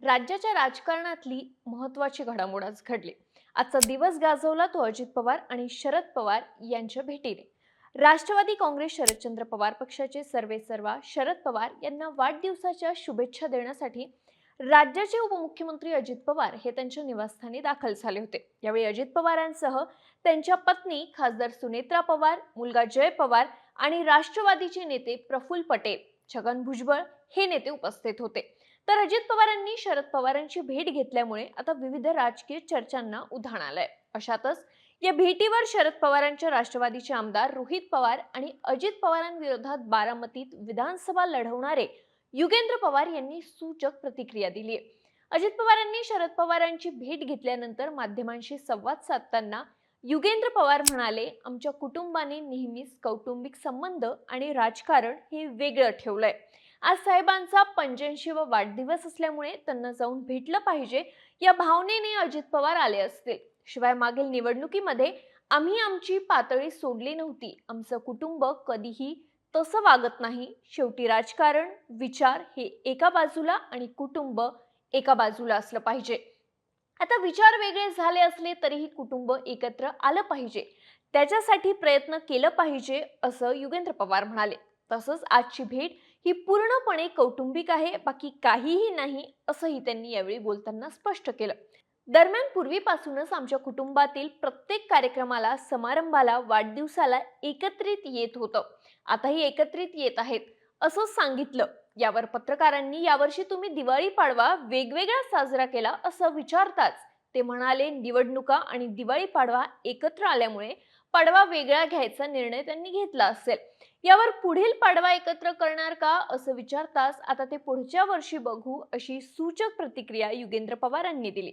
राज्याच्या राजकारणातली महत्त्वाची घडामोड आज घडली. आजचा दिवस गाजवला तो अजित पवार आणि शरद पवार यांच्या भेटीने. राष्ट्रवादी काँग्रेस शरदचंद्र पवार पक्षाचे सर्वेसर्वा शरद पवार यांना वाढदिवसाच्या शुभेच्छा देण्यासाठी राज्याचे उपमुख्यमंत्री अजित पवार हे त्यांच्या निवासस्थानी दाखल झाले होते. यावेळी अजित पवारांसह त्यांच्या पत्नी खासदार सुनेत्रा पवार, मुलगा जय पवार आणि राष्ट्रवादीचे नेते प्रफुल्ल पटेल, छगन भुजबळ हे नेते उपस्थित होते. तर अजित पवारांनी शरद पवारांची भेट घेतल्यामुळे आता विविध राजकीय चर्चांना उधाण आलंय. अशातच या भेटीवर शरद पवारांच्या राष्ट्रवादीचे आमदार रोहित पवार आणि अजित पवारांविरोधात बारामतीत विधानसभा लढवणारे युगेंद्र पवार यांनी सूचक प्रतिक्रिया दिली आहे. अजित पवारांनी शरद पवारांची भेट घेतल्यानंतर माध्यमांशी संवाद साधताना युगेंद्र पवार म्हणाले, आमच्या कुटुंबाने नेहमीच कौटुंबिक संबंध आणि राजकारण हे वेगळं ठेवलंय. आज साहेबांचा 85वा वाढदिवस असल्यामुळे त्यांना जाऊन भेटलं पाहिजे या भावनेने अजित पवार आले असतील. शिवाय मागील निवडणुकीमध्ये आम्ही आमची पातळी सोडली नव्हती. आमचं कुटुंब कधीही तसं वागत नाही. शेवटी राजकारण, विचार हे एका बाजूला आणि कुटुंब एका बाजूला असलं पाहिजे. आता विचार वेगळे झाले असले तरीही कुटुंब एकत्र आलं पाहिजे. त्याच्यासाठी प्रयत्न केलं पाहिजे असं युगेंद्र पवार म्हणाले. तसंच आजची भेट ही पूर्णपणे कौटुंबिक आहे, बाकी काहीही नाही असंही त्यांनी यावेळी बोलताना स्पष्ट केलं. दरम्यान पूर्वीपासूनच आमच्या कुटुंबातील प्रत्येक कार्यक्रमाला, समारंभाला, वाढदिवसाला एकत्रित येत होतं. आताही एकत्रित येत आहेत असं सांगितलं. यावर पत्रकारांनी यावर्षी तुम्ही दिवाळी पाडवा वेगवेगळा साजरा केला असं विचारताच ते म्हणाले, निवडणुका आणि दिवाळी पाडवा एकत्र आल्यामुळे पाडवा वेगळा घ्यायचा निर्णय त्यांनी घेतला असेल. यावर पुढील पाडवा एकत्र करणार का असं विचारताच आता ते पुढच्या वर्षी बघू अशी सूचक प्रतिक्रिया युगेंद्र पवारांनी दिली.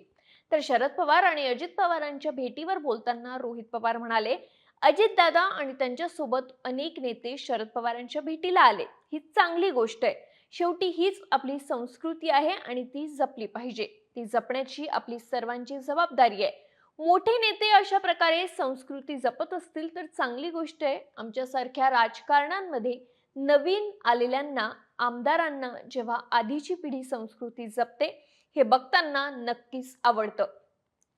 तर शरद पवार आणि अजित पवारांच्या भेटीवर बोलताना रोहित पवार म्हणाले, अजितदादा आणि त्यांच्यासोबत अनेक नेते शरद पवारांच्या भेटीला आले. ही चांगली गोष्ट आहे. शेवटी हीच आपली संस्कृती आहे आणि ती जपली पाहिजे. ती जपण्याची आपली सर्वांची जबाबदारी आहे. मोठे नेते अशा प्रकारे संस्कृती जपत असतील तर चांगली गोष्ट आहे. आमच्यासारख्या राजकारणांमध्ये नवीन आलेल्यांना, आमदारांना जेव्हा आधीची पिढी संस्कृती जपते हे बघताना नक्कीच आवडतं.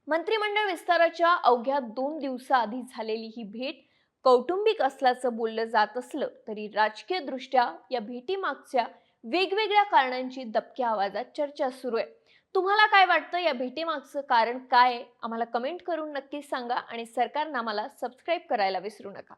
मंत्रिमंडळ विस्ताराच्या अवघ्या 2 दिवसाआधी झालेली ही भेट कौटुंबिक असल्याचं बोललं जात असलं तरी राजकीय दृष्ट्या या भेटीमागच्या वेगवेगळ्या कारणांची दबक्या आवाजात चर्चा सुरू आहे. तुम्हाला काय वाटतं, या भेटीमागचं कारण काय आहे? आम्हाला कमेंट करून नक्की सांगा आणि सरकारनं आम्हाला सबस्क्राईब करायला विसरू नका.